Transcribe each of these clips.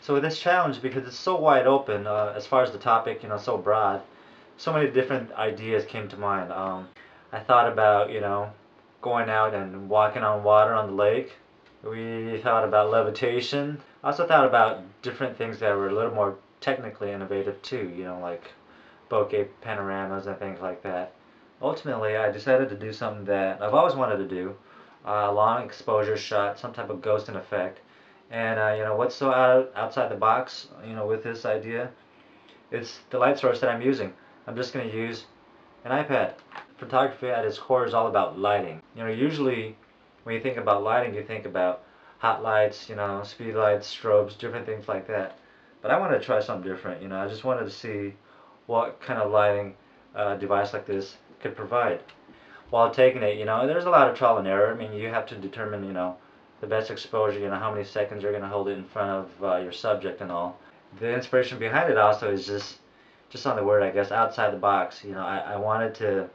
So with this challenge, because it's so wide open as far as the topic, so broad, so many different ideas came to mind. I thought about, going out and walking on water on the lake. We thought about levitation. I also thought about different things that were a little more technically innovative too, like bokeh panoramas and things like that. Ultimately, I decided to do something that I've always wanted to do, a long exposure shot, some type of ghosting effect. And what's so outside the box, with this idea, it's the light source that I'm using. I'm just going to use an iPad. Photography at its core is all about lighting. Usually when you think about lighting, you think about hot lights, speed lights, strobes, different things like that. But I wanted to try something different. I just wanted to see what kind of lighting a device like this could provide. While taking it, there's a lot of trial and error. I mean, you have to determine, the best exposure, how many seconds you're going to hold it in front of your subject and all. The inspiration behind it also is just on the word, I guess, outside the box. I wanted to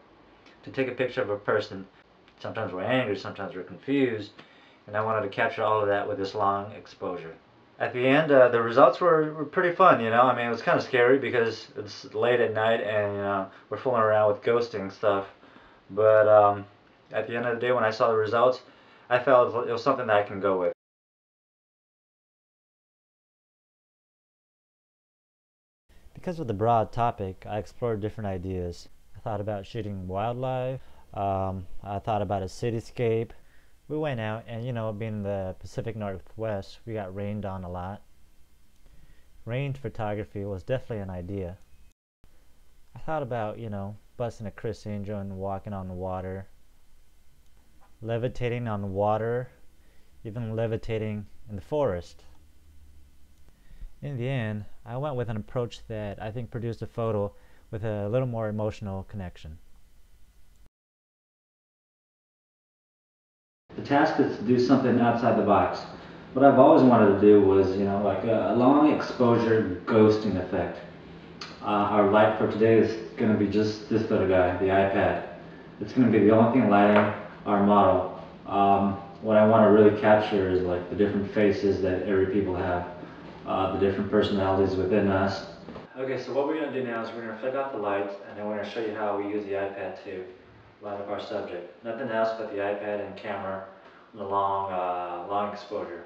take a picture of a person. Sometimes we're angry, sometimes we're confused, and I wanted to capture all of that with this long exposure. At the end, the results were pretty fun, I mean, it was kind of scary because it's late at night and, we're fooling around with ghosting stuff. But at the end of the day, when I saw the results, I felt it was something that I can go with. Because of the broad topic, I explored different ideas. I thought about shooting wildlife. I thought about a cityscape. We went out and, being in the Pacific Northwest, we got rained on a lot. Rain photography was definitely an idea. I thought about, busting a Chris Angel and walking on the water. Levitating on the water. Even levitating in the forest. In the end, I went with an approach that I think produced a photo with a little more emotional connection. The task is to do something outside the box. What I've always wanted to do was, like a long exposure ghosting effect. Our light for today is going to be just this little guy, the iPad. It's going to be the only thing lighting our model. What I want to really capture is like the different faces that every people have, the different personalities within us. Okay, so what we're going to do now is we're going to flick off the lights and then we're going to show you how we use the iPad to light up our subject. Nothing else but the iPad and camera on a long exposure.